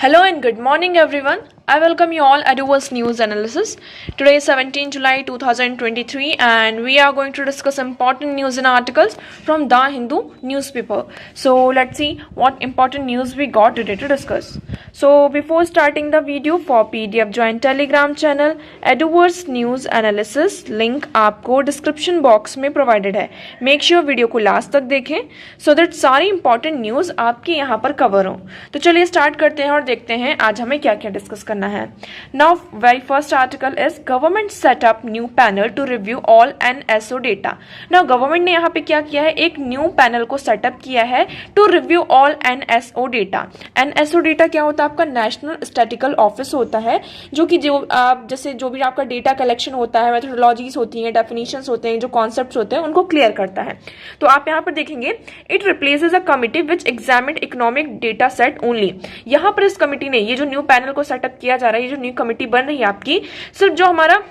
Hello and good morning everyone. I welcome you all at Eduverse News Analysis. Today is 17 July 2023 and we are going to discuss important news and articles from The Hindu newspaper. So let's see what important news we got today to discuss. So before starting the video, for PDF join Telegram channel Eduverse News Analysis. Link आपको description box में provided है. Make sure video को last तक देखें so that सारी important news आपके यहाँ पर कवर हो. तो चलिए स्टार्ट करते हैं और देखते हैं आज हमें क्या क्या डिस्कस करना है. Now very first article is government setup new panel to review all NSO data. Now government ने यहाँ पे क्या किया है, एक न्यू पैनल को सेटअप किया है to review all NSO data. NSO data क्या होता है, आपका नेशनल स्टैटिकल ऑफिस होता है, जो कि जो आप जैसे जो भी आपका डेटा कलेक्शन होता है, मेथोडोलॉजीज होती हैं, डेफिनेशंस होते हैं, जो कॉन्सेप्ट्स होते हैं, उनको क्लियर करता है. तो आप यहाँ पर देखेंगे it replaces a committee which examined economic data set only. यहाँ पर इस कमिटी ने, ये जो न्यू पैनल को सेटअप किया जा रहा है, ये जो न्यू कमिटी बन रही है आपकी, सिर्फ जो हमारा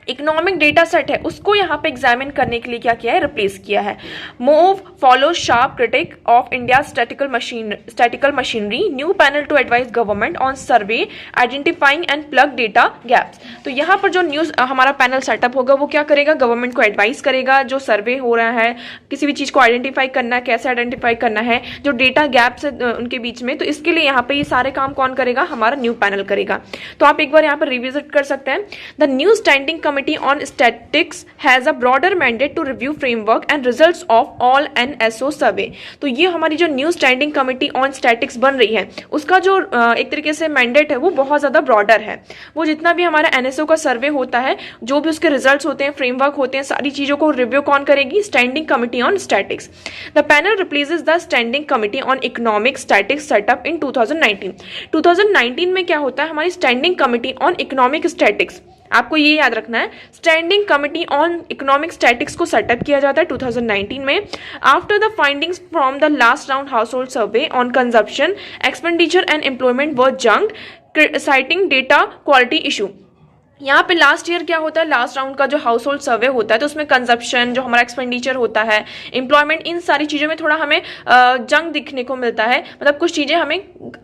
इकोनॉमिक डेटा सेट है उसको यहाँ पे एग्जामिन करने के लिए क्या किया है, रिप्लेस किया है. Move follow sharp critic of India statistical machinery new panel to advise government on survey identifying and plug data gaps. तो यहाँ पर जो न्यूज हमारा पैनल सेटअप होगा वो क्या करेगा, गवर्नमेंट को एडवाइस करेगा, जो सर्वे हो रहा है, किसी भी चीज को आइडेंटिफाई करना है, कैसे आइडेंटिफाई करना है, जो डेटा गैप्स है उनके बीच में. तो इसके लिए यहाँ पे ये सारे काम कौन करेगा, हमारा न्यू पैनल करेगा. तो आप एक बार यहाँ पर रिविजिट कर सकते हैं. The new standing Committee on Statistics has a broader mandate to review framework and results of all NSO survey. तो ये हमारी जो new standing committee on statics बन रही है उसका जो एक तरीके से मैंडेट है वो बहुत ज्यादा ब्रॉडर है. वो जितना भी हमारा NSO का सर्वे होता है, जो भी उसके रिजल्ट्स होते हैं, फ्रेमवर्क होते हैं, सारी चीजों को रिव्यू कौन करेगी, standing committee on statistics. The panel replaces the standing committee on economic statistics setup in 2019. 2019 में क्या होता है, हमारी standing committee on economic statistics, आपको ये याद रखना है, standing committee on economic statistics को सेटअप किया जाता है 2019 में. After the findings from the last round household survey on consumption expenditure and employment were junked citing data quality issue. यहाँ पे लास्ट ईयर क्या होता है, लास्ट राउंड का जो हाउस होल्ड सर्वे होता है तो उसमें कंजप्शन, जो हमारा एक्सपेंडिचर होता है, एम्प्लॉयमेंट, इन सारी चीज़ों में थोड़ा हमें जंग दिखने को मिलता है, मतलब कुछ चीज़ें हमें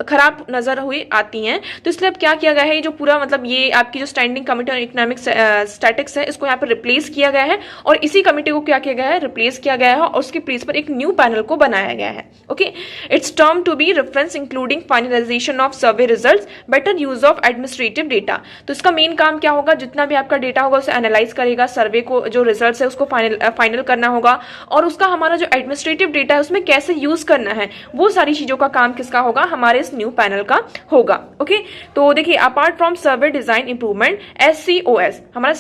खराब नजर हुई आती हैं. तो इसलिए अब क्या किया गया है, ये जो पूरा मतलब ये आपकी जो standing committee on economic statics है इसको यहाँ पर रिप्लेस किया गया है और इसी कमिटी को क्या किया गया है, रिप्लेस किया गया है और उसके प्लेस पर एक न्यू पैनल को बनाया गया है. Okay, it's term to be reference including finalisation of survey results, better use of administrative data. तो इसका मेन काम क्या होगा, जितना भी आपका डेटा होगा उसे एनालाइज करेगा, सर्वे को जो रिजल्ट्स है उसको फाइनल करना होगा और उसका हमारा जो एडमिनिस्ट्रेटिव डेटा है उसमें कैसे यूज करना है, वो सारी चीजों का काम किसका होगा, हमारे इस न्यू पैनल का होगा. ओके, तो देखिए apart from survey design improvement, SCOS हमारा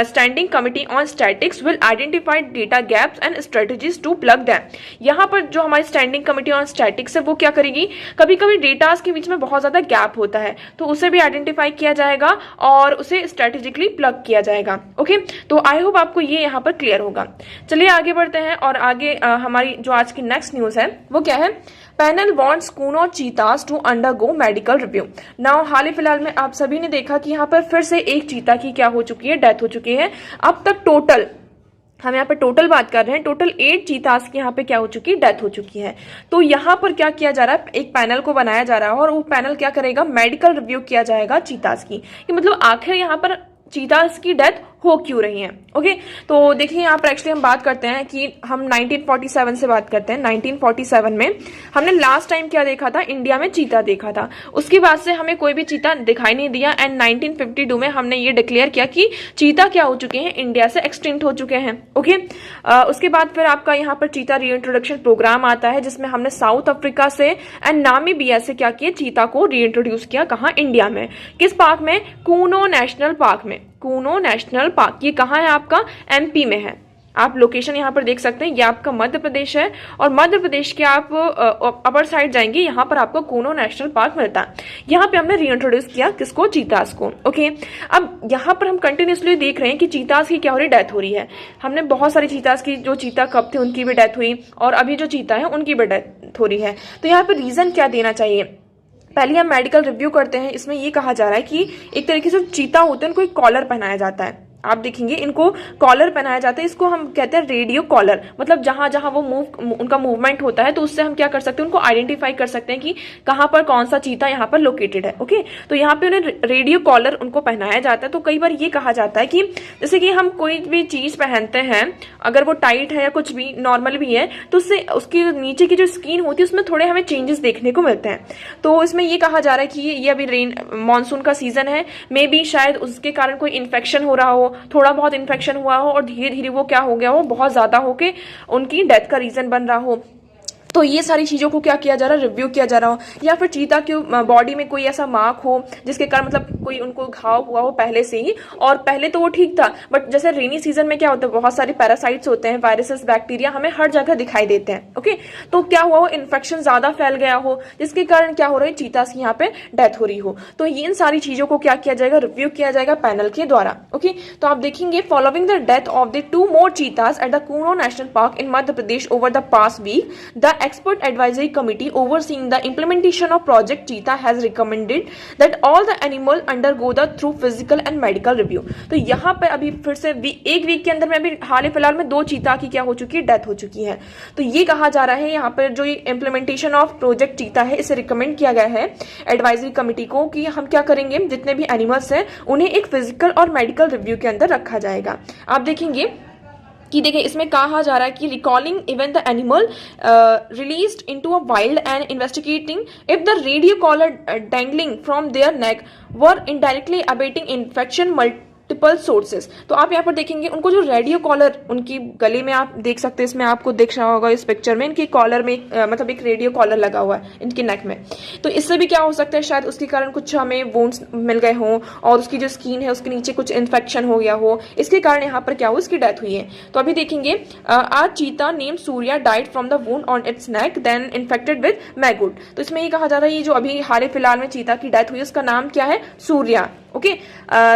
standing committee on statistics will identify data gaps and strategies to plug them. यहाँ पर जो हमारी स्टैंडिंग कमिटी ऑन स्टैटिक्स है वो क्या करेगी, कभी कभी डेटास के बीच में बहुत ज्यादा गैप होता है तो उसे भी आइडेंटिफाई किया जाएगा और उसे स्ट्रेटेजिकली प्लग किया जाएगा. ओके, तो आई होप आपको ये यहाँ पर क्लियर होगा. चलिए आगे बढ़ते हैं और आगे हमारी जो आज की नेक्स्ट न्यूज है वो क्या है, panel wants Kuno cheetahs to undergo medical review. Now हाल ही फिलहाल में आप सभी ने देखा कि यहाँ पर फिर से एक चीता की क्या हो चुकी है, डेथ हो चुकी है. अब तक टोटल हम यहाँ पर टोटल बात कर रहे हैं, टोटल 8 चीतास की यहाँ पे क्या हो चुकी है, डेथ हो चुकी है. तो यहाँ पर क्या किया जा रहा है, एक पैनल को बनाया जा रहा है और वो पैनल क्या करेगा, मेडिकल रिव्यू किया जाएगा चीतास की, कि मतलब आखिर यहाँ पर चीतास की डेथ हो क्यों रही है. ओके, तो देखिए यहाँ पर एक्चुअली हम बात करते हैं कि हम 1947 से बात करते हैं. 1947 में हमने लास्ट टाइम क्या देखा था, इंडिया में चीता देखा था. उसके बाद से हमें कोई भी चीता दिखाई नहीं दिया एंड 1952 में हमने ये डिक्लेयर किया कि चीता क्या हो चुके हैं, इंडिया से एक्सटिंक्ट हो चुके हैं. ओके, उसके बाद फिर आपका यहाँ पर चीता रीइंट्रोडक्शन प्रोग्राम आता है जिसमें हमने साउथ अफ्रीका से एंड नामीबिया से क्या किया, चीता को रीइंट्रोड्यूस किया. कहाँ, इंडिया में. किस पार्क में, कूनो नेशनल पार्क में. कूनो नेशनल पार्क ये कहाँ है, आपका MP में है. आप लोकेशन यहाँ पर देख सकते हैं, ये आपका मध्य प्रदेश है और मध्य प्रदेश के आप अपर साइड जाएंगे, यहाँ पर आपको कूनो नेशनल पार्क मिलता है. यहाँ पे हमने रीइंट्रोड्यूस किया किसको, चीतास को. ओके, अब यहाँ पर हम कंटिन्यूसली देख रहे हैं कि चीतास की क्या हो रही, डेथ हो रही है. हमने बहुत सारी चीतास की, जो चीता कब थे उनकी भी डेथ हुई और अभी जो चीता है उनकी भी डेथ हो रही है. तो यहाँ पर रीजन क्या देना चाहिए, पहले हम मेडिकल रिव्यू करते हैं. इसमें ये कहा जा रहा है कि एक तरीके से चीता होते हैं उनको एक कॉलर पहनाया जाता है. आप देखेंगे इनको कॉलर पहनाया जाता है, इसको हम कहते हैं रेडियो कॉलर। मतलब जहां जहां वो उनका मूवमेंट होता है तो उससे हम क्या कर सकते हैं, उनको आइडेंटिफाई कर सकते हैं कि कहां पर कौन सा चीता यहाँ पर लोकेटेड है। ओके, तो यहाँ पे उन्हें रेडियो कॉलर उनको पहनाया जाता है। तो कई बार ये कहा जाता है कि जैसे कि हम कोई भी चीज पहनते हैं, अगर वो टाइट है या कुछ भी नॉर्मल भी है, तो उससे उसकी नीचे की जो स्किन होती है उसमें थोड़े हमें चेंजेस देखने को मिलते हैं। तो इसमें ये कहा जा रहा है कि ये अभी मानसून का सीजन है, मे बी शायद उसके कारण कोई इन्फेक्शन हो रहा हो, थोड़ा बहुत इन्फेक्शन हुआ हो और धीरे धीरे वो क्या हो गया हो, बहुत ज्यादा होके उनकी डेथ का रीजन बन रहा हो। तो ये सारी चीजों को क्या किया जा रहा है, रिव्यू किया जा रहा हो। या फिर चीता की बॉडी में कोई ऐसा मार्क हो जिसके कारण मतलब कोई उनको घाव हुआ हो पहले से ही, और पहले तो वो ठीक था, बट जैसे रेनी सीजन में क्या होता है, बहुत सारे पैरासाइट्स होते हैं, वायरसेस, बैक्टीरिया हमें हर जगह दिखाई देते हैं। ओके, तो क्या हुआ हो, इन्फेक्शन ज्यादा फैल गया हो, जिसके कारण क्या हो रहा है, चीता की यहाँ पे डेथ हो रही हो। तो इन सारी चीजों को क्या किया जाएगा, रिव्यू किया जाएगा पैनल के द्वारा। ओके, तो आप देखेंगे following the death of the 2 more cheetahs at the Kuno National Park in Madhya Pradesh over the past week, the expert advisory committee overseeing the implementation of project cheetah has recommended that all the animal undergo the through physical and medical review। तो यहाँ पे अभी फिर से एक week के अंदर में अभी हाल फिलहाल में 2 चीता की क्या हो चुकी है, डेथ हो चुकी है। तो ये कहा जा रहा है यहाँ पर जो इम्प्लीमेंटेशन ऑफ प्रोजेक्ट चीता है, इसे रिकमेंड किया गया है एडवाइजरी कमिटी को कि हम क्या करेंगे, जितने भी एनिमल्स हैं उन्हें एक फिजिकल और मेडिकल रिव्यू के अंदर रखा जाएगा। आप देखेंगे कि देखिए इसमें कहा जा रहा है कि recalling even the animal released into a wild and investigating if the radio collar dangling from their neck were indirectly abetting infection multiple sources. तो आप यहाँ पर देखेंगे उनको जो रेडियो कॉलर उनकी गले में आप देख सकते हैं, इसमें आपको दिख रहा होगा इस पिक्चर में, इनकी कॉलर में मतलब एक रेडियो कॉलर लगा हुआ है इनकी नेक में। तो इससे भी क्या हो सकता है, शायद उसके कारण कुछ हमें वुंड्स मिल गए हों और उसकी जो स्किन है उसके नीचे कुछ इन्फेक्शन हो गया हो, इसके कारण यहाँ पर क्या हो, इसकी डेथ हुई है। तो अभी देखेंगे आज cheetah name Surya died from the wound on its neck then infected with maggot. तो इसमें ये कहा जा रहा है ये जो अभी हाल फिलहाल में चीता की डेथ हुई उसका नाम क्या है, सूर्या। ओके,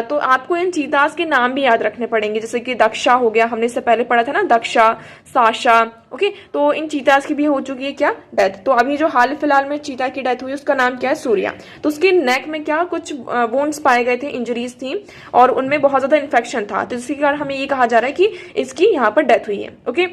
तो आपको इन चीतास के नाम भी याद रखने पड़ेंगे, जैसे कि दक्षा हो गया, हमने इससे पहले पढ़ा था ना, दक्षा, साशा। ओके, तो इन चीतास की भी हो चुकी है क्या, डेथ। तो अभी जो हाल फिलहाल में चीता की डेथ हुई उसका नाम क्या है, सूर्या। तो उसके नेक में क्या कुछ वुंड्स पाए गए थे, इंजरीज थी और उनमें बहुत ज्यादा इन्फेक्शन था, तो इसके कारण हमें ये कहा जा रहा है कि इसकी यहाँ पर डेथ हुई है। ओके,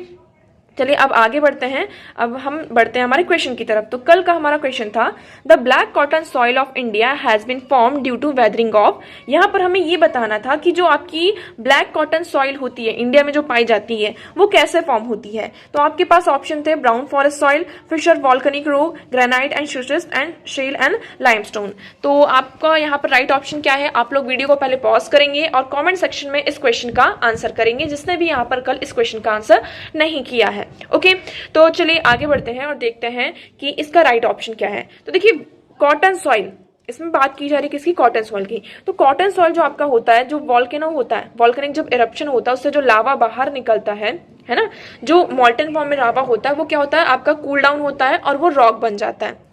चलिए अब आगे बढ़ते हैं। अब हम बढ़ते हैं हमारे क्वेश्चन की तरफ। तो कल का हमारा क्वेश्चन था the black cotton soil of India has been form due to weathering of. यहाँ पर हमें ये बताना था कि जो आपकी ब्लैक कॉटन सॉइल होती है इंडिया में जो पाई जाती है वो कैसे फॉर्म होती है। तो आपके पास ऑप्शन थे brown forest soil, fissure volcanic rock, granite and schist and shale and limestone. तो आपका यहाँ पर राइट ऑप्शन क्या है, आप लोग वीडियो को पहले पॉज करेंगे और कॉमेंट सेक्शन में इस क्वेश्चन का आंसर करेंगे, जिसने भी यहाँ पर कल इस क्वेश्चन का आंसर नहीं किया है। ओके, तो चलिए आगे बढ़ते हैं और देखते हैं कि इसका राइट ऑप्शन क्या है। तो देखिए कॉटन सॉइल, इसमें बात की जा रही है किसकी, कॉटन सॉइल की। तो कॉटन सॉइल जो आपका होता है, जो वॉल्केनो होता है, वॉल्केनिक जब इरप्शन होता है उससे जो लावा बाहर निकलता है ना, जो मॉल्टन फॉर्म में लावा होता है वो क्या होता है, आपका कूल डाउन होता है और वो रॉक बन जाता है।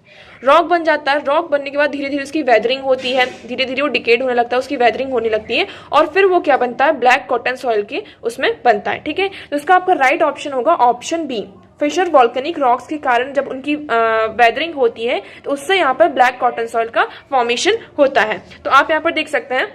रॉक बन जाता है, रॉक बनने के बाद धीरे धीरे उसकी वेदरिंग होती है, धीरे धीरे वो डिकेड होने लगता है, उसकी वेदरिंग होने लगती है और फिर वो क्या बनता है, ब्लैक कॉटन सॉइल के उसमें बनता है। ठीक है, तो इसका आपका राइट ऑप्शन होगा option B, fissure volcanic rocks के कारण जब उनकी वेदरिंग होती है तो उससे यहाँ पर ब्लैक कॉटन सॉइल का फॉर्मेशन होता है। तो आप यहाँ पर देख सकते हैं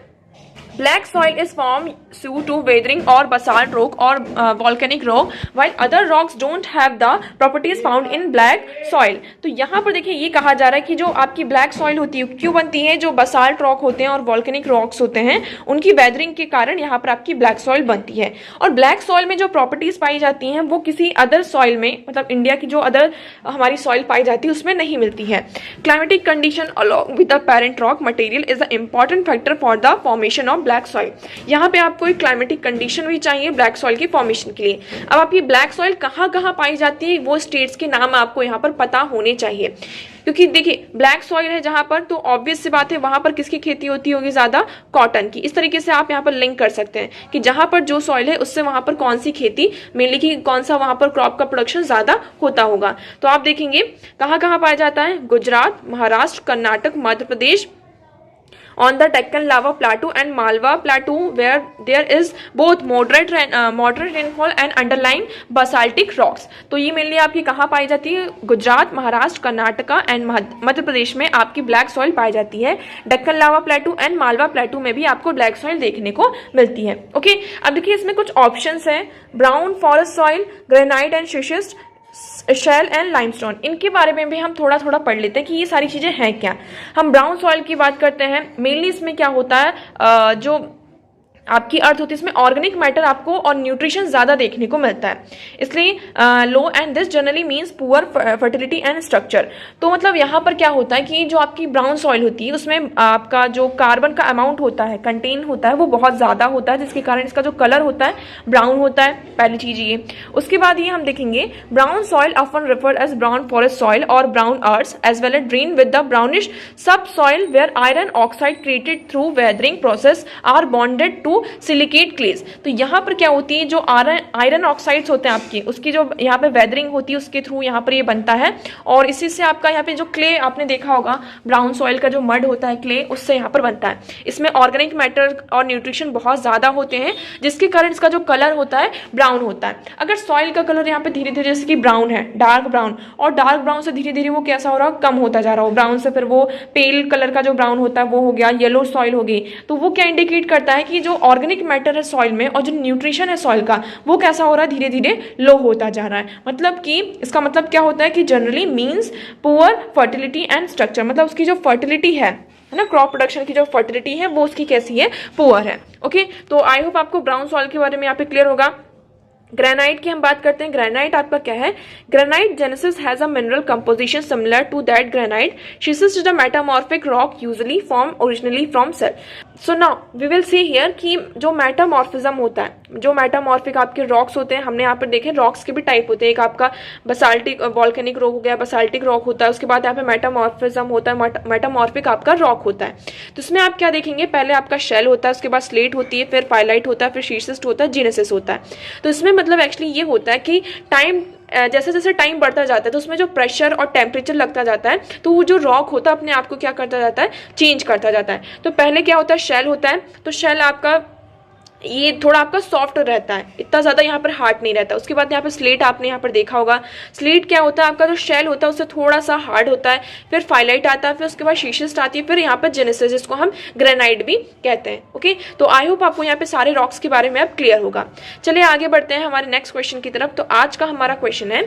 Black soil is formed due to weathering or basalt rock or volcanic rock, while other rocks don't have the properties found in black soil। तो यहाँ पर देखिए ये कहा जा रहा है कि जो आपकी ब्लैक सॉइल होती है क्यों बनती है, जो बसाल्ट रॉक होते हैं और वॉल्केनिक रॉक्स होते हैं उनकी वेदरिंग के कारण यहाँ पर आपकी ब्लैक सॉइल बनती है। और ब्लैक सॉइल में जो प्रॉपर्टीज पाई जाती हैं वो किसी अदर सॉइल में, मतलब इंडिया की जो अदर हमारी सॉइल पाई जाती है उसमें नहीं मिलती है। Climatic condition along with the parent rock material is the important factor for the formation of black soil. यहाँ पे आपको एक क्लाइमेटिक कंडीशन भी चाहिए ब्लैक सॉइल की फॉर्मेशन के लिए। अब आपकी ब्लैक सॉइल कहाँ कहाँ पाई जाती है वो स्टेट्स के नाम आपको यहाँ पर पता होने चाहिए, क्योंकि देखिए ब्लैक सॉइल है जहां पर, तो ऑब्वियस सी बात है वहां पर किसकी खेती होती होगी, ज्यादा कॉटन की। इस तरीके से आप यहाँ पर लिंक कर सकते हैं कि जहां पर जो सॉइल है उससे वहां पर कौन सी खेती मेनली की, कौन सा वहां पर क्रॉप का प्रोडक्शन ज्यादा होता होगा। तो आप देखेंगे कहाँ कहाँ पाया जाता है, Gujarat, Maharashtra, Karnataka, Madhya Pradesh, on the Deccan lava plateau and Malwa plateau where there is both moderate rainfall and underlying basaltic rocks। तो ये मेनली आपकी कहाँ पाई जाती है? गुजरात, महाराष्ट्र, कर्नाटका एंड मध्य प्रदेश में आपकी ब्लैक सॉइल पाई जाती है। डेक्कन लावा प्लेटू एंड मालवा प्लेटू में भी आपको ब्लैक सॉइल देखने को मिलती है। ओके, अब देखिए इसमें कुछ ऑप्शंस हैं। Brown forest soil, granite and schist, shale and limestone. इनके बारे में भी हम थोड़ा थोड़ा पढ़ लेते हैं कि ये सारी चीजें हैं क्या। हम ब्राउन सॉइल की बात करते हैं। मेनली इसमें क्या होता है, जो आपकी अर्थ होती है इसमें ऑर्गेनिक मैटर आपको और न्यूट्रिशन ज्यादा देखने को मिलता है, इसलिए low and this generally means poor fertility and structure. तो मतलब यहाँ पर क्या होता है कि जो आपकी ब्राउन सॉइल होती है उसमें आपका जो कार्बन का अमाउंट होता है, कंटेन होता है, वो बहुत ज्यादा होता है, जिसके कारण इसका जो कलर होता है ब्राउन होता है। पहली चीज ये। उसके बाद ये हम देखेंगे brown soil often referred as brown forest soil और brown earth as well as drain with the brownish subsoil where iron oxide created through weathering process are bonded to silicate clays. तो यहाँ पर क्या होती है, जो iron oxides होते हैं आपके, उसकी जो यहाँ पे वेदरिंग होती है उसके थ्रू यहाँ पर ये बनता है, और इसी से आपका यहाँ पे जो क्ले आपने देखा होगा, ब्राउन सॉइल का जो मड होता है क्ले, उससे यहाँ पर बनता है। इसमें ऑर्गेनिक मैटर और न्यूट्रिशन बहुत ज्यादा होते हैं, जिसके कारण इसका जो कलर होता है ब्राउन होता है। अगर सॉइल का कलर यहाँ पे धीरे धीरे जैसे कि ब्राउन है, डार्क ब्राउन, और डार्क ब्राउन से धीरे धीरे वो कैसा हो रहा है, कम होता जा रहा हो ब्राउन से, फिर वो पेल कलर का जो ब्राउन होता है वो हो गया, येलो सॉइल हो गई, तो वो क्या इंडिकेट करता है कि जो ऑर्गेनिक मैटर है सॉइल में और जो न्यूट्रिशन है सॉइल का, वो कैसा हो रहा है, धीरे धीरे लो होता जा रहा है। मतलब कि इसका मतलब क्या होता है कि generally means poor fertility and structure, मतलब उसकी जो फर्टिलिटी है ना, क्रॉप प्रोडक्शन की जो फर्टिलिटी है वो उसकी कैसी है, पुअर है। ओके, तो आई होप आपको ब्राउन सॉइल के बारे में यहाँ पे क्लियर होगा। ग्रेनाइट की हम बात करते हैं। ग्रेनाइट आपका क्या है? Granite gneiss has a mineral composition similar to that granite. शिसिस is a metamorphic rock usually form originally from shale. So now we will see here कि जो मेटामॉर्फिज्म होता है, जो मेटामॉर्फिक आपके रॉक्स होते हैं, हमने यहाँ पर देखे रॉक्स के भी टाइप होते हैं। एक आपका बसाल्टिक वॉल्केनिक रॉक हो गया, बसाल्टिक रॉक होता है, उसके बाद यहाँ पे मेटामॉर्फिज्म होता है, मेटामॉर्फिक आपका रॉक होता है। तो इसमें आप क्या देखेंगे, पहले आपका शेल होता है, उसके बाद स्लेट होती है, फिर पाइलाइट होता है, फिर शीर्सिस्ट होता है, जीनेसिस होता है। तो इसमें मतलब एक्चुअली ये होता है कि टाइम जैसे जैसे टाइम बढ़ता जाता है तो उसमें जो प्रेशर और टेम्परेचर लगता जाता है, तो वो जो रॉक होता है अपने आप को क्या करता जाता है, चेंज करता जाता है। तो पहले क्या होता है, शेल होता है, तो शेल आपका ये थोड़ा आपका सॉफ्ट रहता है, इतना ज्यादा यहाँ पर हार्ड नहीं रहता। उसके बाद यहाँ पर स्लेट आपने यहाँ पर देखा होगा, स्लेट क्या होता है, आपका जो शेल होता है उससे थोड़ा सा हार्ड होता है, फिर फाइलाइट आता है, फिर उसके बाद शीशिस्ट आती है, फिर यहाँ पर जेनेसिस, जिसको हम ग्रेनाइट भी कहते हैं। ओके, तो आई होप आपको यहाँ पे सारे रॉक्स के बारे में अब क्लियर होगा। चलिए आगे बढ़ते हैं हमारे नेक्स्ट क्वेश्चन की तरफ। तो आज का हमारा क्वेश्चन है,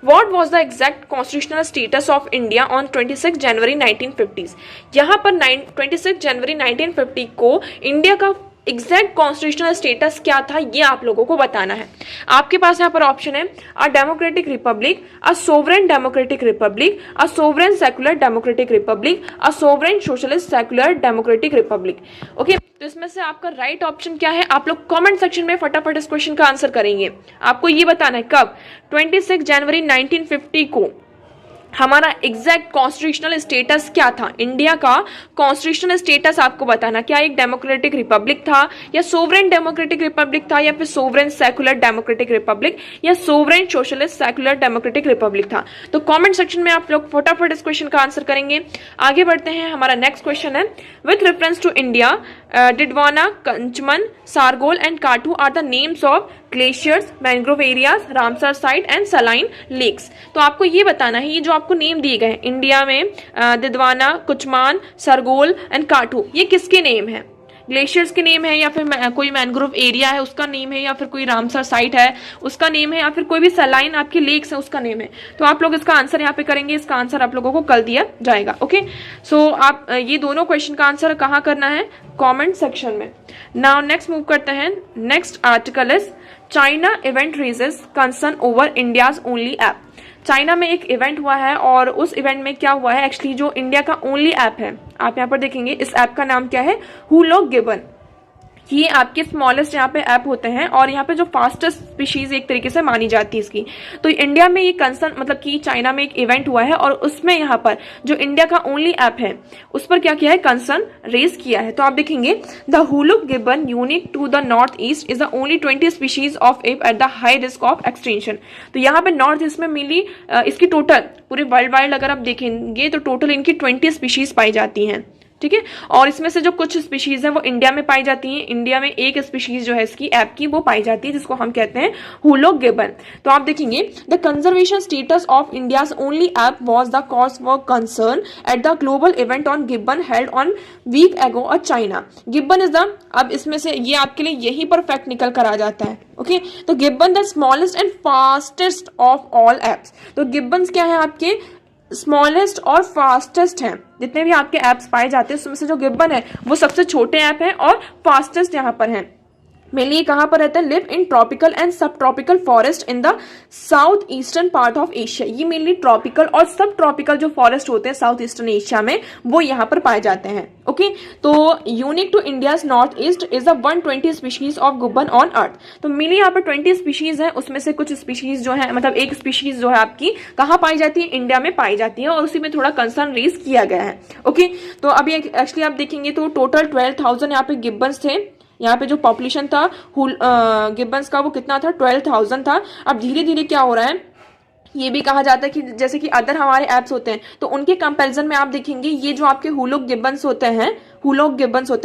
What was the exact constitutional status of India on 26 January 1950s? यहाँ पर 26 जनवरी 1950 को इंडिया का एग्जैक्ट कॉन्स्टिट्यूशनल स्टेटस क्या था, ये आप लोगों को बताना है। आपके पास यहाँ पर ऑप्शन है a democratic Republic, a sovereign democratic Republic, a sovereign secular democratic Republic, a sovereign socialist secular democratic Republic. Okay, तो इसमें से आपका राइट ऑप्शन क्या है, आप लोग कमेंट सेक्शन में फटाफट इस क्वेश्चन का आंसर करेंगे। आपको ये बताना है कब 26 जनवरी 1950 को हमारा एग्जैक्ट कॉन्स्टिट्यूशनल स्टेटस क्या था, इंडिया का कॉन्स्टिट्यूशनल स्टेटस आपको बताना, क्या एक डेमोक्रेटिक रिपब्लिक था, या सोवरेन डेमोक्रेटिक रिपब्लिक था, या फिर सोवरेन सेक्युलर डेमोक्रेटिक रिपब्लिक, या sovereign socialist secular democratic Republic था। तो कमेंट सेक्शन में आप लोग फटाफट इस क्वेश्चन का आंसर करेंगे। आगे बढ़ते हैं, हमारा नेक्स्ट क्वेश्चन है, with reference to India Didwana, कंचमन, सारगोल एंड काटू are the names of glaciers, mangrove areas, Ramsar site and saline lakes. तो आपको ये बताना है, ये जो आपको नेम दिए गए हैं इंडिया में, दिदवाना, कुचमान, सरगोल एंड काटू, ये किसके नेम है? ग्लेशियर्स के नेम है, या फिर कोई मैंग्रोव एरिया है उसका नेम है, या फिर कोई रामसर साइट है उसका नेम है, या फिर कोई भी सलाइन आपकी लेक्स है उसका नेम है। तो आप लोग इसका आंसर यहाँ पे करेंगे, इसका आंसर आप लोगों को कल दिया जाएगा। ओके, सो आप ये दोनों क्वेश्चन का आंसर कहाँ करना है, कमेंट सेक्शन में। नाउ नेक्स्ट मूव करते हैं, next article is China event raises concern over India's only app. China में एक इवेंट हुआ है और उस इवेंट में क्या हुआ है, एक्चुअली जो इंडिया का ओनली ऐप है, आप यहाँ पर देखेंगे इस ऐप का नाम क्या है, हुलो गिबन। ये आपके स्मॉलेस्ट यहाँ पे ऐप होते हैं और यहाँ पे जो फास्टेस्ट स्पीशीज एक तरीके से मानी जाती है इसकी। तो इंडिया में ये कंसर्न, मतलब कि चाइना में एक इवेंट हुआ है और उसमें यहाँ पर जो इंडिया का ओनली ऐप है उस पर क्या किया है, कंसर्न रेज किया है। तो आप देखेंगे the hoolock gibbon unique to the north east is the only 20 species of ape at the high risk of extinction. तो यहाँ पे नॉर्थ ईस्ट में मिली इसकी टोटल पूरे वर्ल्ड वाइड अगर आप देखेंगे तो टोटल इनकी 20 स्पीशीज पाई जाती हैं। ठीक है। और इसमें से जो कुछ स्पीशीज हैं वो इंडिया में पाई जाती हैं। इंडिया में एक स्पीशीज जो है इसकी ऐप की वो पाई जाती है जिसको हम कहते हैं हुलॉक गिब्बन। तो आप देखेंगे the conservation status of India's only ape was the cause for concern at the global event on gibbon held on week ago और चाइना। गिब्बन इज द, अब इसमें से ये आपके लिए यही पर फैक्ट निकल कर आ जाता है। ओके तो Gibbon the smallest and fastest of all apps. तो गिब्बन्स क्या है आपके स्मॉलेस्ट और फास्टेस्ट हैं। जितने भी आपके ऐप्स पाए जाते हैं उसमें से जो गिब्बन है वो सबसे छोटे ऐप है और फास्टेस्ट यहाँ पर है। मेनली कहाँ पर रहता है, लिव इन ट्रॉपिकल एंड सब tropical forest in the south eastern part of Asia. ये मेनली ट्रॉपिकल और सब ट्रॉपिकल जो फॉरेस्ट होते हैं साउथ ईस्टर्न एशिया में वो यहाँ पर पाए जाते हैं। ओके तो unique to India's north east is the 120 species of gibbon on earth. तो मेनली यहाँ पर 20 स्पीशीज है, उसमें से कुछ स्पीशीज जो है मतलब एक स्पीशीज जो है आपकी कहाँ पाई जाती है, इंडिया में पाई जाती है और उसी में थोड़ा कंसर्न रेज किया गया है। ओके तो अभी एक्चुअली आप देखेंगे तो टोटल 12,000 यहाँ पे गिब्बन्स थे। यहाँ पे जो पॉपुलेशन था गिब्बन्स का वो कितना था, 12,000 था। अब धीरे धीरे क्या हो रहा है, ये भी कहा जाता है कि जैसे कि अदर हमारे ऐप्स होते हैं तो उनके कंपैरिजन में आप देखेंगे ये जो आपके हुलॉक गिब्बन्स होते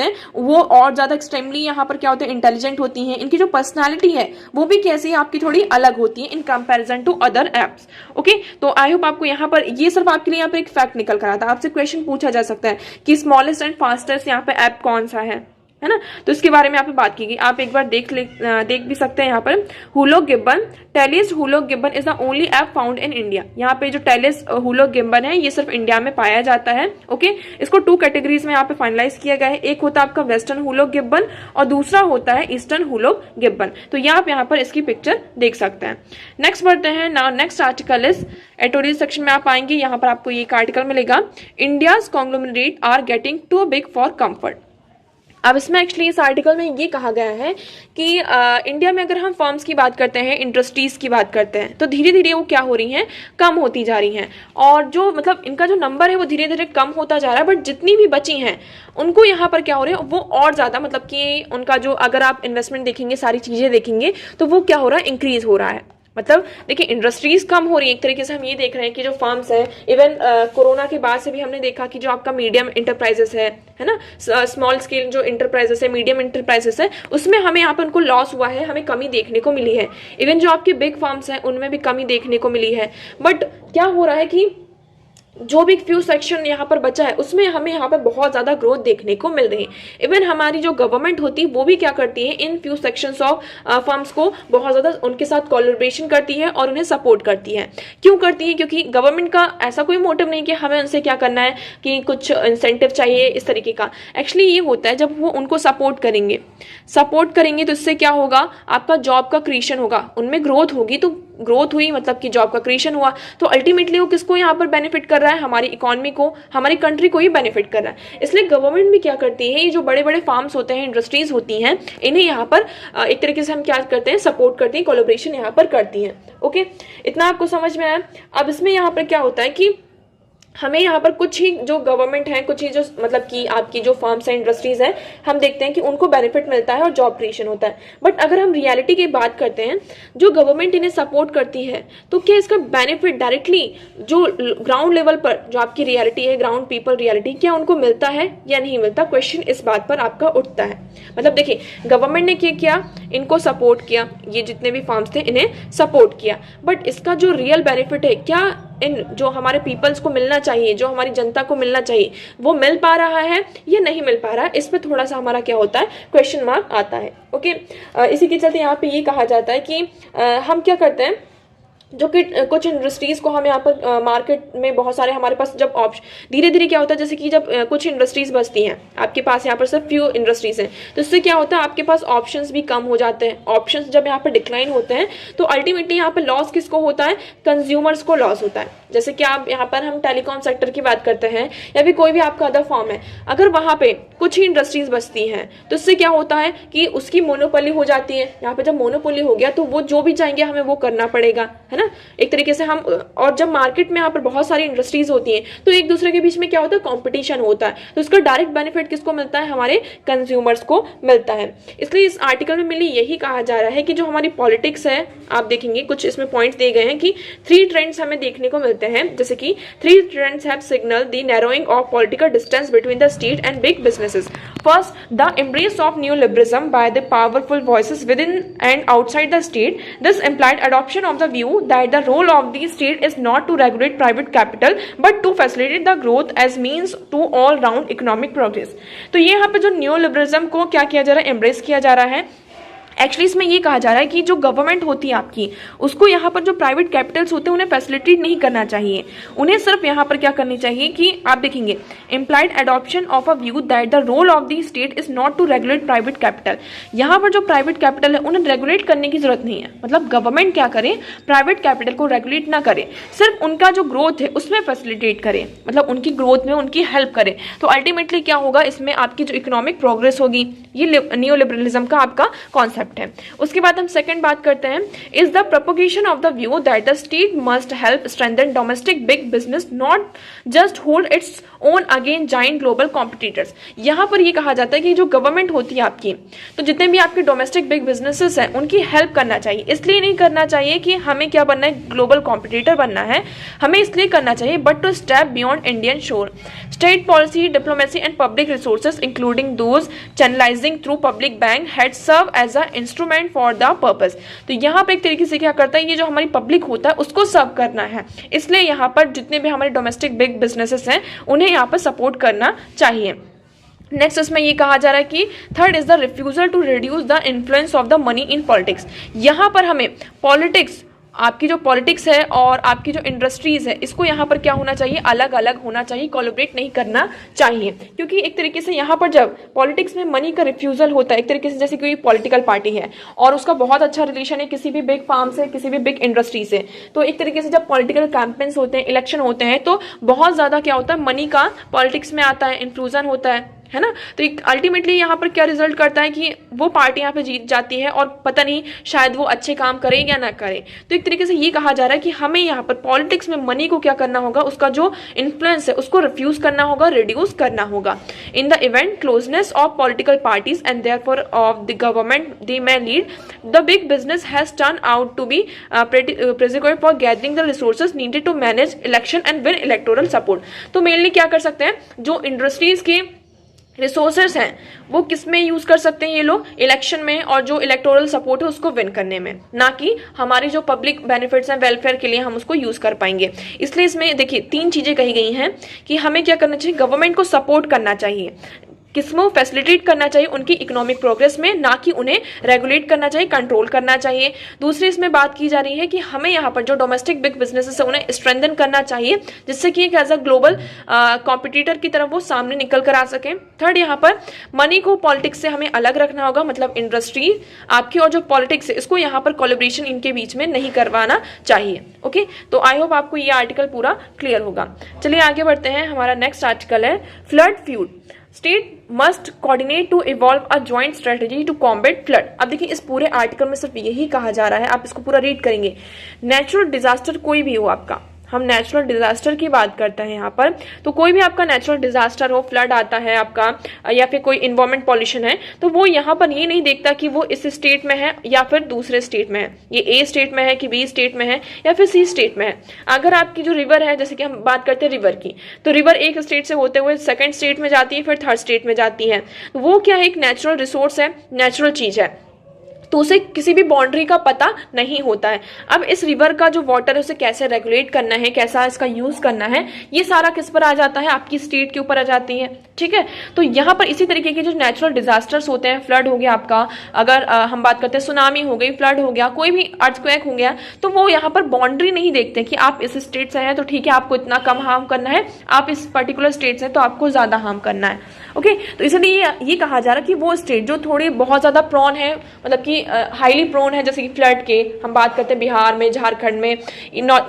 हैं वो और ज्यादा एक्सट्रीमली यहाँ पर क्या होते हैं, इंटेलिजेंट होती हैं। इनकी जो पर्सनालिटी है वो भी कैसी आपकी थोड़ी अलग होती है in comparison to other apps. Okay तो आई होप आपको यहाँ पर ये सिर्फ आपके लिए यहाँ पर एक फैक्ट निकल कर आता है। आपसे क्वेश्चन पूछा जा सकता है कि स्मॉलेस्ट एंड फास्टेस्ट यहाँ पे ऐप कौन सा है ना, तो इसके बारे में यहाँ पे बात की गई। आप एक बार देख भी सकते हैं यहाँ पर hoolock Gibbon, Tellis hoolock Gibbon is the only app found in India. यहाँ पे जो टेलिस हुलॉक गिब्बन है ये सिर्फ इंडिया में पाया जाता है। ओके इसको 2 कैटेगरीज में यहाँ पे फाइनलाइज किया गया है। एक होता है आपका वेस्टर्न हुलॉक गिब्बन और दूसरा होता है ईस्टर्न हुलॉक गिब्बन। तो आप यहाँ पर इसकी पिक्चर देख सकते हैं। नेक्स्ट बढ़ते हैं। Now next article is editorial section में आप आएंगे, यहाँ पर आपको एक आर्टिकल मिलेगा, India's conglomerate are getting too big for comfort. अब इसमें एक्चुअली इस आर्टिकल में ये कहा गया है कि इंडिया में अगर हम फर्म्स की बात करते हैं, इंडस्ट्रीज की बात करते हैं तो धीरे धीरे वो क्या हो रही हैं, कम होती जा रही हैं और जो मतलब इनका जो नंबर है वो धीरे धीरे कम होता जा रहा है। बट जितनी भी बची हैं उनको यहाँ पर क्या हो रहे हैं वो और ज़्यादा मतलब कि उनका जो अगर आप इन्वेस्टमेंट देखेंगे, सारी चीज़ें देखेंगे तो वो क्या हो रहा है, इंक्रीज हो रहा है। मतलब देखिए इंडस्ट्रीज कम हो रही है। एक तरीके से हम ये देख रहे हैं कि जो फर्म्स है इवन कोरोना के बाद से भी हमने देखा कि जो आपका मीडियम इंटरप्राइजेस है ना, स्मॉल स्केल जो इंटरप्राइजेस है, मीडियम इंटरप्राइजेस है, उसमें हमें यहाँ पर उनको लॉस हुआ है, हमें कमी देखने को मिली है। इवन जो आपके बिग फर्म्स हैं उनमें भी कमी देखने को मिली है। बट क्या हो रहा है कि जो भी फ्यू सेक्शन यहाँ पर बचा है उसमें हमें यहाँ पर बहुत ज्यादा ग्रोथ देखने को मिल रही है। इवन हमारी जो गवर्नमेंट होती है वो भी क्या करती है, in few sections of firms को बहुत ज्यादा उनके साथ कोलैबोरेशन करती है और उन्हें सपोर्ट करती है। क्यों करती है, क्योंकि गवर्नमेंट का ऐसा कोई मोटिव नहीं कि हमें उनसे क्या करना है कि कुछ इंसेंटिव चाहिए इस तरीके का। एक्चुअली ये होता है जब वो उनको सपोर्ट करेंगे तो इससे क्या होगा, आपका जॉब का क्रिएशन होगा, उनमें ग्रोथ होगी। तो ग्रोथ हुई मतलब कि जॉब का क्रिएशन हुआ तो अल्टीमेटली वो किसको यहाँ पर बेनिफिट कर रहा है, हमारी इकोनॉमी को, हमारी कंट्री को ही बेनिफिट कर रहा है। इसलिए गवर्नमेंट भी क्या करती है, ये जो बड़े बड़े फार्म्स होते हैं, इंडस्ट्रीज होती हैं, इन्हें यहाँ पर एक तरीके से हम क्या करते हैं, सपोर्ट करते हैं, कोलैबोरेशन यहाँ पर करती हैं। ओके इतना आपको समझ में आया। अब इसमें यहाँ पर क्या होता है कि हमें यहाँ पर कुछ ही जो गवर्नमेंट है, कुछ ही जो मतलब कि आपकी जो फर्म्स हैं, इंडस्ट्रीज हैं, हम देखते हैं कि उनको बेनिफिट मिलता है और जॉब क्रिएशन होता है। बट अगर हम रियलिटी की बात करते हैं, जो गवर्नमेंट इन्हें सपोर्ट करती है तो क्या इसका बेनिफिट डायरेक्टली जो ग्राउंड लेवल पर जो आपकी रियलिटी है, ग्राउंड पीपल रियलिटी, क्या उनको मिलता है या नहीं मिलता, क्वेश्चन इस बात पर आपका उठता है। मतलब देखिए गवर्नमेंट ने क्या किया, इनको सपोर्ट किया, ये जितने भी फर्म्स थे इन्हें सपोर्ट किया, बट इसका जो रियल बेनिफिट है क्या इन जो हमारे पीपल्स को मिलना चाहिए, जो हमारी जनता को मिलना चाहिए, वो मिल पा रहा है या नहीं मिल पा रहा है, इस पे थोड़ा सा हमारा क्या होता है, क्वेश्चन मार्क आता है। ओके इसी के चलते यहाँ पे ये कहा जाता है कि हम क्या करते हैं, जो कि कुछ इंडस्ट्रीज को हम यहाँ पर मार्केट में बहुत सारे हमारे पास जब ऑप्शन धीरे धीरे क्या होता है, जैसे कि जब कुछ इंडस्ट्रीज बचती हैं, आपके पास यहाँ पर सिर्फ फ्यू इंडस्ट्रीज हैं, तो इससे क्या होता है, आपके पास ऑप्शंस भी कम हो जाते हैं। ऑप्शंस जब यहाँ पर डिक्लाइन होते हैं तो अल्टीमेटली यहाँ पर लॉस किसको होता है, कंज्यूमर्स को लॉस होता है। जैसे कि आप यहाँ पर हम टेलीकॉम सेक्टर की बात करते हैं या फिर कोई भी आपका अदर फॉर्म है, अगर वहाँ पे कुछ ही इंडस्ट्रीज बचती हैं तो इससे क्या होता है कि उसकी मोनोपोली हो जाती है। यहाँ पे जब मोनोपोली हो गया तो वो जो भी चाहेंगे हमें वो करना पड़ेगा, है ना। ना, एक तरीके से हम, और जब मार्केट में यहाँ पर बहुत सारी इंडस्ट्रीज होती हैं तो एक दूसरे के बीच में क्या होता है, कंपटीशन होता है, तो इसका डायरेक्ट बेनिफिट किसको मिलता है, हमारे कंज्यूमर्स को मिलता है। इसलिए इस आर्टिकल में मेनली यही कहा जा रहा है कि जो हमारी पॉलिटिक्स है, आप देखेंगे कुछ इसमें पॉइंट्स दिए गए हैं कि 3 ट्रेंड्स हमें देखने को मिलते हैं, जैसे कि 3 trends have signal the narrowing of political distance between the state and big businesses. First, the embrace of neoliberalism by the powerful voices within and outside the state. This implied adoption of the view that the role of the state is not to regulate private capital but to facilitate the growth as means to all round economic progress. तो ये यहाँ पे जो न्यूलिबरलिज्म को क्या किया जा रहा है, एम्ब्रेस किया जा रहा है। एक्चुअली इसमें ये कहा जा रहा है कि जो गवर्नमेंट होती है आपकी, उसको यहाँ पर जो प्राइवेट कैपिटल्स होते हैं उन्हें फैसिलिटेट नहीं करना चाहिए, उन्हें सिर्फ यहाँ पर क्या करनी चाहिए कि आप देखेंगे implied adoption of a view that the role of the state is not to regulate private capital. यहाँ पर जो प्राइवेट कैपिटल है उन्हें रेगुलेट करने की जरूरत नहीं है, मतलब गवर्नमेंट क्या करे, प्राइवेट कैपिटल को रेगुलेट ना करे, सिर्फ उनका जो ग्रोथ है उसमें फैसिलिटेट करे, मतलब उनकी ग्रोथ में उनकी हेल्प करे। तो अल्टीमेटली क्या होगा, इसमें आपकी जो इकोनॉमिक प्रोग्रेस होगी, ये न्यूलिबरलिज्म का आपका कॉन्सेप्ट है। उसके बाद हम सेकंड बात करते हैं, is the propagation of the view that the state must help strengthen domestic big business, not just hold its own again giant global competitors. यहां पर ये कहा जाता है कि जो गवर्नमेंट होती है आपकी, तो जितने भी आपके डोमेस्टिक बिग बिजनेसेस हैं उनकी हेल्प करना चाहिए। इसलिए नहीं करना चाहिए कि हमें क्या बनना है, ग्लोबल कॉम्पिटिटर बनना है, हमें इसलिए करना चाहिए but to step beyond Indian shore. State policy, diplomacy and public resources including those channelizing through public bank had serve as a instrument for the purpose. तो यहाँ पे एक तरीके से क्या करता है, ये जो हमारी पब्लिक होता है उसको सर्व करना है, इसलिए यहाँ पर जितने भी हमारे डोमेस्टिक बिग बिजनेसेस हैं उन्हें यहाँ पर सपोर्ट करना चाहिए। नेक्स्ट इसमें ये कहा जा रहा है कि third is the refusal to reduce the influence of the money in politics. यहाँ पर हमें पॉलिटिक्स, आपकी जो पॉलिटिक्स है और आपकी जो इंडस्ट्रीज है, इसको यहाँ पर क्या होना चाहिए, अलग अलग होना चाहिए, कोलैबोरेट नहीं करना चाहिए। क्योंकि एक तरीके से यहाँ पर जब पॉलिटिक्स में मनी का रिफ्यूजल होता है, एक तरीके से जैसे कोई पॉलिटिकल पार्टी है और उसका बहुत अच्छा रिलेशन है किसी भी बिग फार्म से, किसी भी बिग इंडस्ट्री से, तो एक तरीके से जब पॉलिटिकल कैंपेन्स होते हैं, इलेक्शन होते हैं, तो बहुत ज्यादा क्या होता है, मनी का पॉलिटिक्स में आता है, इन्फ्लूजन होता है ना। तो अल्टीमेटली यहाँ पर क्या रिजल्ट करता है कि वो पार्टी यहाँ पे जीत जाती है और पता नहीं शायद वो अच्छे काम करे या ना करे। तो एक तरीके से ये कहा जा रहा है कि हमें यहाँ पर पॉलिटिक्स में मनी को क्या करना होगा, उसका जो इन्फ्लुएंस है उसको रिफ्यूज करना होगा, रिड्यूस करना होगा। In the event closeness of political parties and therefore of the government they may lead the big business has turn out to be prosecute for gathering the resources needed to manage election and win electoral support. तो mainly क्या कर सकते हैं, जो industries की resources हैं वो किस में यूज कर सकते हैं ये लोग, इलेक्शन में, और जो इलेक्टोरल सपोर्ट है उसको विन करने में, ना कि हमारी जो पब्लिक बेनिफिट्स हैं वेलफेयर के लिए हम उसको यूज कर पाएंगे। इसलिए इसमें देखिए 3 चीजें कही गई हैं कि हमें क्या करना चाहिए, गवर्नमेंट को सपोर्ट करना चाहिए, किसमें फैसिलिटेट करना चाहिए उनकी इकोनॉमिक प्रोग्रेस में, ना कि उन्हें रेगुलेट करना चाहिए, कंट्रोल करना चाहिए। दूसरी इसमें बात की जा रही है कि हमें यहाँ पर जो डोमेस्टिक बिग बिजनेसेस है उन्हें स्ट्रेंथन करना चाहिए, जिससे कि एज अ ग्लोबल कॉम्पिटिटर की तरफ वो सामने निकल कर आ सकें। थर्ड, यहाँ पर मनी को पॉलिटिक्स से हमें अलग रखना होगा, मतलब इंडस्ट्री आपकी और जो पॉलिटिक्स है इसको यहाँ पर कोलैबोरेशन इनके बीच में नहीं करवाना चाहिए। ओके, तो आई होप आपको ये आर्टिकल पूरा क्लियर होगा। चलिए आगे बढ़ते हैं, हमारा नेक्स्ट आर्टिकल है flood feud. State must coordinate to evolve a joint strategy to combat flood. अब देखिए इस पूरे आर्टिकल में सिर्फ यही कहा जा रहा है, आप इसको पूरा रीड करेंगे, नेचुरल डिजास्टर कोई भी हो आपका, हम नेचुरल डिजास्टर की बात करते हैं यहाँ पर, तो कोई भी आपका नेचुरल डिजास्टर हो, फ्लड आता है आपका या फिर कोई इन्वायरमेंट पॉल्यूशन है, तो वो यहाँ पर ये नहीं देखता कि वो इस स्टेट में है या फिर दूसरे स्टेट में है, ये ए स्टेट में है कि बी स्टेट में है या फिर सी स्टेट में है। अगर आपकी जो रिवर है, जैसे कि हम बात करते हैं रिवर की, तो रिवर एक स्टेट से होते हुए सेकेंड स्टेट में जाती है, फिर थर्ड स्टेट में जाती है, वो क्या है, एक नेचुरल रिसोर्स है, नेचुरल चीज है, तो उसे किसी भी बाउंड्री का पता नहीं होता है। अब इस रिवर का जो वाटर है उसे कैसे रेगुलेट करना है, कैसा इसका यूज करना है, ये सारा किस पर आ जाता है, आपकी स्टेट के ऊपर आ जाती है। ठीक है, तो यहाँ पर इसी तरीके के जो नेचुरल डिजास्टर्स होते हैं, फ्लड हो गया आपका, अगर हम बात करते हैं सुनामी हो गई, फ्लड हो गया, कोई भी अर्थक्वेक हो गया, तो वो यहाँ पर बाउंड्री नहीं देखते कि आप इस स्टेट से हैं तो ठीक है आपको इतना कम हार्म करना है, आप इस पर्टिकुलर स्टेट से तो आपको ज्यादा हार्म करना है। ओके, तो इसलिए ये कहा जा रहा है कि वो स्टेट जो थोड़ी बहुत ज्यादा प्रोन है, मतलब कि हाईली प्रोन है, जैसे कि फ्लड के हम बात करते हैं बिहार में, झारखंड में,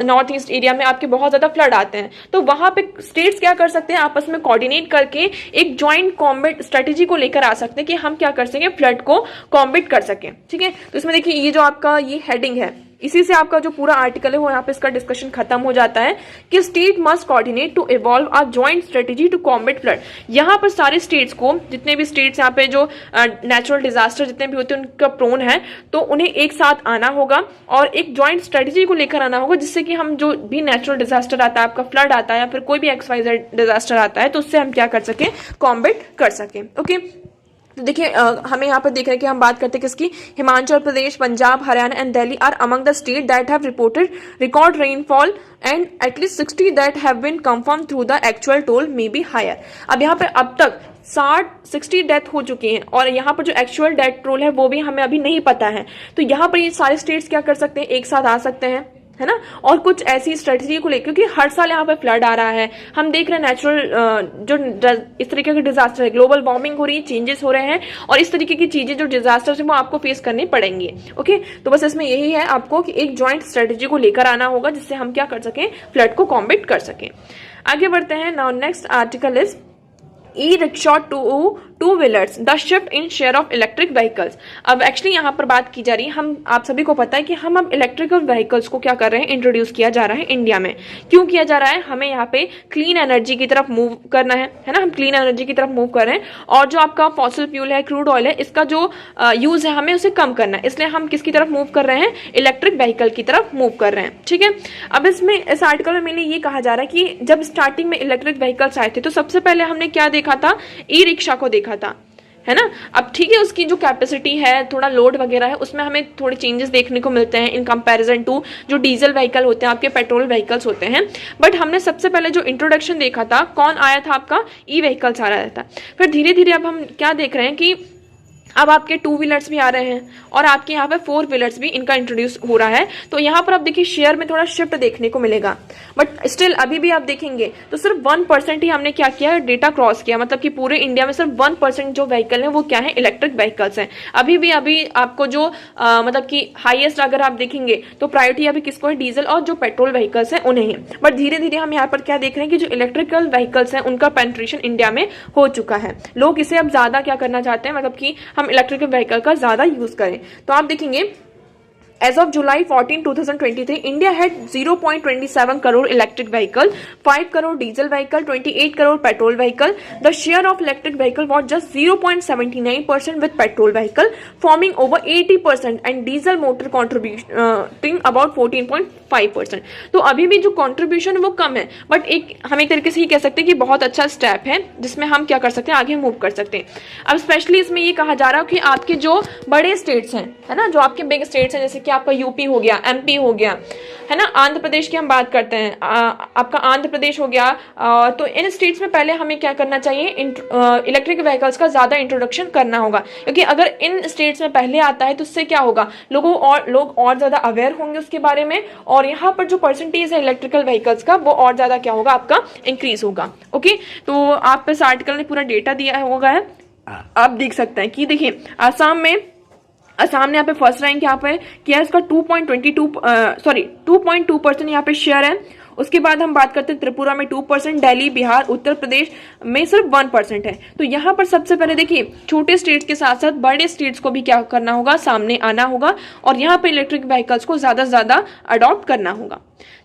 नॉर्थ ईस्ट एरिया में आपके बहुत ज्यादा फ्लड आते हैं, तो वहां पे स्टेट्स क्या कर सकते हैं, आपस में कोऑर्डिनेट करके एक ज्वाइंट कॉम्बैट स्ट्रेटेजी को लेकर आ सकते हैं कि हम क्या कर सकें, फ्लड को कॉम्बैट कर सकें। ठीक है, तो इसमें देखिए ये जो आपका ये हेडिंग है, इसी से आपका जो पूरा आर्टिकल है वो यहाँ पे इसका डिस्कशन खत्म हो जाता है कि state must coordinate to evolve a joint strategy to combat flood. यहाँ पर सारे स्टेट्स को, जितने भी स्टेट्स यहाँ पे जो नेचुरल डिजास्टर जितने भी होते हैं उनका प्रोन है, तो उन्हें एक साथ आना होगा और एक जॉइंट स्ट्रेटेजी को लेकर आना होगा, जिससे कि हम जो भी नेचुरल डिजास्टर आता है, आपका फ्लड आता है या फिर कोई भी XYZ डिजास्टर आता है, तो उससे हम क्या कर सकें, कॉम्बैट कर सकें। ओके, तो देखिए हमें यहाँ पर देख रहे हैं कि हम बात करते हैं किसकी, Himachal Pradesh, Punjab, Haryana and Delhi are among the state that have reported record rainfall and at least 60 that have been confirm through the actual toll may be higher. अब यहाँ पर अब तक 60 डेथ हो चुकी हैं और यहाँ पर जो एक्चुअल डेथ टोल है वो भी हमें अभी नहीं पता है। तो यहाँ पर ये सारे स्टेट्स क्या कर सकते हैं, एक साथ आ सकते हैं, है ना, और कुछ ऐसी स्ट्रेटजी को लेकर, क्योंकि हर साल यहाँ पे फ्लड आ रहा है, हम देख रहे हैं नेचुरल जो इस तरीके के डिजास्टर है, ग्लोबल वार्मिंग हो रही है, चेंजेस हो रहे हैं और इस तरीके की चीजें जो डिजास्टर है वो आपको फेस करनी पड़ेंगी। ओके, तो बस इसमें यही है आपको कि एक जॉइंट स्ट्रेटजी को लेकर आना होगा जिससे हम क्या कर सकें, फ्लड को कॉम्बैट कर सकें। आगे बढ़ते हैं। Now next article is e-rickshaw two wheelers the shift in share of electric vehicles. अब एक्चुअली यहाँ पर बात की जा रही है, हम आप सभी को पता है कि हम अब इलेक्ट्रिकल व्हीकल्स को क्या कर रहे हैं, इंट्रोड्यूस किया जा रहा है इंडिया में। क्यों किया जा रहा है, हमें यहाँ पे क्लीन एनर्जी की तरफ मूव करना है ना, हम क्लीन एनर्जी की तरफ मूव कर रहे हैं और जो आपका फॉसिल फ्यूल है, क्रूड ऑयल है, इसका जो यूज है हमें उसे कम करना है, इसलिए हम किसकी तरफ मूव कर रहे हैं, इलेक्ट्रिक व्हीकल की तरफ मूव कर रहे हैं। ठीक है, अब इसमें इस आर्टिकल में मैंने ये कहा जा रहा है कि जब स्टार्टिंग में इलेक्ट्रिक व्हीकल्स आए थे तो सबसे पहले हमने क्या देखा था, ई रिक्शा को देखा था, है ना। अब ठीक है, उसकी जो कैपेसिटी है, थोड़ा लोड वगैरह है, उसमें हमें थोड़े चेंजेस देखने को मिलते हैं इन कंपैरिजन टू जो डीजल व्हीकल होते हैं, आपके पेट्रोल व्हीकल्स होते हैं। बट हमने सबसे पहले जो इंट्रोडक्शन देखा था, कौन आया था, आपका ई व्हीकल्स आ रहा था। फिर धीरे धीरे अब हम क्या देख रहे हैं कि अब आपके 2 व्हीलर्स भी आ रहे हैं और आपके यहाँ पे 4 व्हीलर्स भी इनका इंट्रोड्यूस हो रहा है। तो यहाँ पर आप देखिए शेयर में थोड़ा शिफ्ट देखने को मिलेगा, बट स्टिल अभी भी आप देखेंगे तो सिर्फ 1% ही हमने क्या किया है, डेटा क्रॉस किया, मतलब कि पूरे इंडिया में सिर्फ 1% जो व्हीकल है वो क्या है, इलेक्ट्रिक व्हीकल्स हैं। अभी आपको जो मतलब कि हाईएस्ट अगर आप देखेंगे तो प्रायोरिटी अभी किसको है, डीजल और जो पेट्रोल व्हीकल्स हैं उन्हें ही। बट धीरे धीरे हम यहाँ पर क्या देख रहे हैं कि जो इलेक्ट्रिकल व्हीकल्स हैं उनका पेनिट्रेशन इंडिया में हो चुका है। लोग इसे अब ज्यादा क्या करना चाहते हैं, मतलब कि हम इलेक्ट्रिकल व्हीकल का ज्यादा यूज करें। तो आप देखेंगे As of July 14, 2023, India had 0.27 crore electric vehicle, 5 crore diesel vehicle, 28 crore petrol vehicle. The share of electric vehicle was just 0.79% with petrol vehicle, forming over 80%, and diesel motor contributing about 14.5%. तो अभी भी जो contribution है वो कम है, but एक हम एक तरीके से ये कह सकते हैं कि बहुत अच्छा स्टेप है जिसमें हम क्या कर सकते हैं, आगे मूव कर सकते हैं। अब स्पेशली इसमें ये कहा जा रहा है कि आपके जो बड़े स्टेट्स हैं, है ना, जो आपके बिग स्टेट्स हैं, जैसे कि आपका यूपी हो गया, एमपी हो गया, है ना, आंध्र प्रदेश की हम बात करते हैं, आपका आंध्र प्रदेश हो गया, तो इन स्टेट्स में पहले हमें क्या करना चाहिए, इलेक्ट्रिक व्हीकल्स का ज्यादा इंट्रोडक्शन करना होगा, क्योंकि अगर इन स्टेट्स में पहले आता है तो उससे क्या होगा, लोग और ज्यादा अवेयर होंगे उसके बारे में और यहाँ पर जो परसेंटेज है इलेक्ट्रिकल व्हीकल्स का वो और ज्यादा क्या होगा, आपका इंक्रीज होगा। ओके, तो आप इस आर्टिकल में पूरा डेटा दिया होगा है, आप देख सकते हैं कि देखिए असम ने यहाँ पे फर्स्ट रैंक यहाँ पे किया, इसका 2.2% यहाँ पे शेयर है। उसके बाद हम बात करते हैं त्रिपुरा में 2%, दिल्ली, बिहार, उत्तर प्रदेश में सिर्फ 1% है। तो यहाँ पर सबसे पहले देखिए छोटे स्टेट्स के साथ साथ बड़े स्टेट्स को भी क्या करना होगा, सामने आना होगा और यहाँ पे इलेक्ट्रिक व्हीकल्स को ज्यादा से ज्यादा अडॉप्ट करना होगा।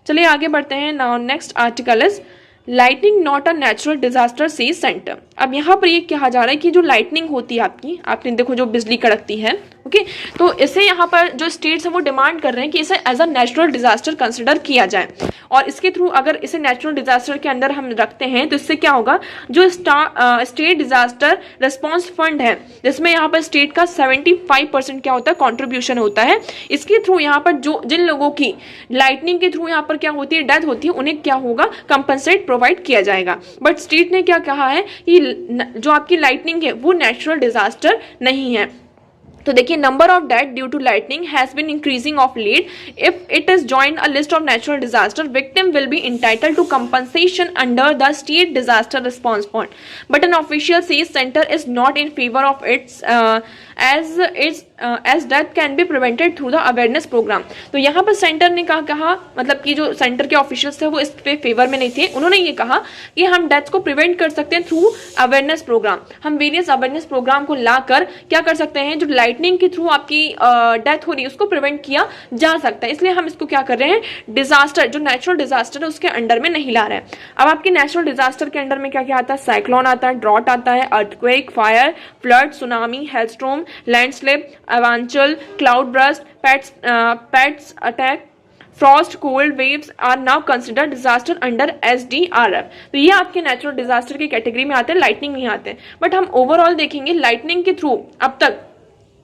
चलिए आगे बढ़ते हैं। Now next article is lightning not a natural disaster says centre. अब यहाँ पर ये कहा जा रहा है कि जो लाइटनिंग होती है आपने देखो जो बिजली कड़कती है, ओके, तो इसे यहाँ पर जो स्टेट्स है वो डिमांड कर रहे हैं कि इसे as a natural disaster consider किया जाए और इसके थ्रू अगर इसे नेचुरल डिजास्टर के अंदर हम रखते हैं तो इससे क्या होगा, जो स्टेट डिजास्टर रिस्पॉन्स फंड है जिसमें यहाँ पर स्टेट का 75% क्या होता है, कॉन्ट्रीब्यूशन होता है, इसके थ्रू यहाँ पर जो जिन लोगों की लाइटनिंग के थ्रू यहाँ पर क्या होती है, डेथ होती है, उन्हें क्या होगा, कंपनसेट प्रोवाइड किया जाएगा। बट स्टेट ने क्या कहा है कि जो आपकी लाइटनिंग है वो नेचुरल डिजास्टर नहीं है। तो देखिए number of death due to lightning has been increasing of late. If it is joined a list of natural disaster, victim will be entitled to compensation under the state disaster response fund, but an official says centre is not in favour of its as death can be prevented through the awareness program। तो यहाँ पर centre ने कहा मतलब कि जो centre के officials थे वो इस पे फेवर में नहीं थे, उन्होंने ये कहा कि हम डेथ को प्रिवेंट कर सकते हैं थ्रू अवेयरनेस प्रोग्राम। हम वेरियस अवेयरनेस प्रोग्राम को लाकर क्या कर सकते हैं, जो लाइटनिंग लाइटनिंग के थ्रू आपकी डेथ हो रही है उसको प्रिवेंट किया जा सकता है। इसलिए हम इसको क्या कर रहे हैं, डिजास्टर जो नेचुरल डिजास्टर है उसके अंडर में नहीं ला रहे हैं। अब आपके नेचुरल डिजास्टर के अंडर में क्या क्या आता है, साइक्लोन आता है, ड्रॉट आता है, earthquake, fire, flood, tsunami, hailstorm, landslip, अवांचल, cloud burst, pests attack, frost, cold waves are now consider disaster under SDRF। तो ये आपके नेचुरल डिजास्टर की कैटेगरी में आते हैं, लाइटनिंग नहीं आते हैं। बट हम ओवरऑल देखेंगे लाइटनिंग के थ्रू अब तक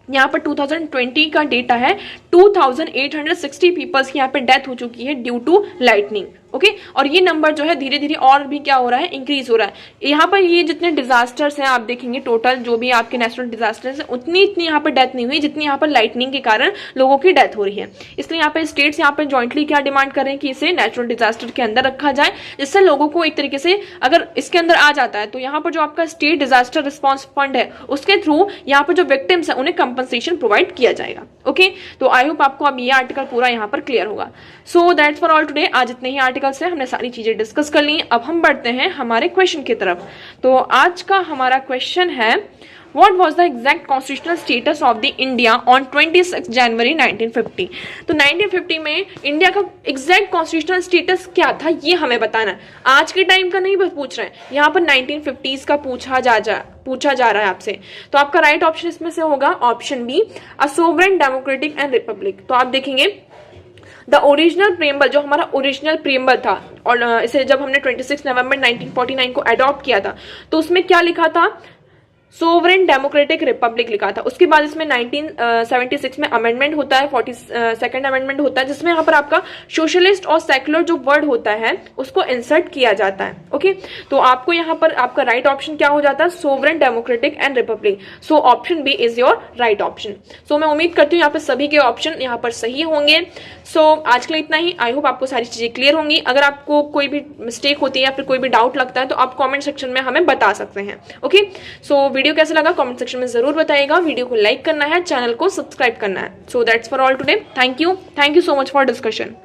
यहाँ पर 2020 का डेटा है 2860 पीपल्स की यहाँ पे डेथ हो चुकी है ड्यू टू लाइटनिंग। ओके, और ये नंबर जो है धीरे धीरे और भी क्या हो रहा है, इंक्रीज हो रहा है। यहाँ पर ये जितने डिजास्टर्स हैं आप देखेंगे टोटल जो भी आपके नेचुरल डिजास्टर्स हैं उतनी यहाँ पर डेथ नहीं हुई जितनी यहाँ पर लाइटनिंग के कारण लोगों की डेथ हो रही है। इसलिए यहाँ पे स्टेट्स यहाँ पे जॉइंटली क्या डिमांड कर रहे हैं कि इसे नेचुरल डिजास्टर के अंदर रखा जाए, जिससे लोगों को एक तरीके से अगर इसके अंदर आ जाता है तो यहाँ पर जो आपका स्टेट डिजास्टर रिस्पॉन्स फंड है उसके थ्रू यहाँ पर जो विक्टिम्स है उन्हें कंपनसेशन प्रोवाइड किया जाएगा। ओके, तो आई होप आपको अब ये आर्टिकल पूरा यहाँ पर क्लियर होगा। So that's for all today. आज इतने ही आर्टिकल्स हैं, हमने सारी चीजें डिस्कस कर ली। अब हम बढ़ते हैं हमारे क्वेश्चन की तरफ। तो आज का हमारा क्वेश्चन है, What was the exact constitutional status of the India on 26 जनवरी 1950? तो 1950 में इंडिया का एग्जैक्ट कॉन्स्टिट्यूशनल स्टेटस क्या था ये हमें बताना है। आज के टाइम का नहीं पूछ रहे हैं, यहाँ पर 1950s का पूछा जा रहा है आपसे। तो आपका राइट ऑप्शन इसमें से होगा option B, a sovereign democratic and republic. तो आप देखेंगे द ओरिजिनल प्रेम्बल, जो हमारा ओरिजिनल प्रेम्बल था और इसे जब हमने 26 नवंबर 1949 को अडॉप्ट किया था तो उसमें क्या लिखा था, सोवरेन डेमोक्रेटिक रिपब्लिक लिखा था। उसके बाद इसमें 1976 में अमेंडमेंट होता है, 42nd अमेंडमेंट होता है, जिसमें यहाँ पर आपका सोशलिस्ट और सेक्युलर जो वर्ड होता है उसको इंसर्ट किया जाता है। ओके, तो आपको यहाँ पर आपका राइट ऑप्शन क्या हो जाता है, sovereign democratic and republic. So option B is your right option. So मैं उम्मीद करती हूँ यहाँ पर सभी के ऑप्शन यहाँ पर सही होंगे। सो आज के लिए इतना ही। आई होप आपको सारी चीजें क्लियर होंगी। अगर आपको कोई भी मिस्टेक होती है या फिर कोई भी डाउट लगता है तो आप कॉमेंट सेक्शन में हमें बता सकते हैं। ओके, सो वीडियो कैसा लगा कमेंट सेक्शन में जरूर बताइएगा। वीडियो को लाइक करना है, चैनल को सब्सक्राइब करना है। So that's for all today. Thank you so much for discussion.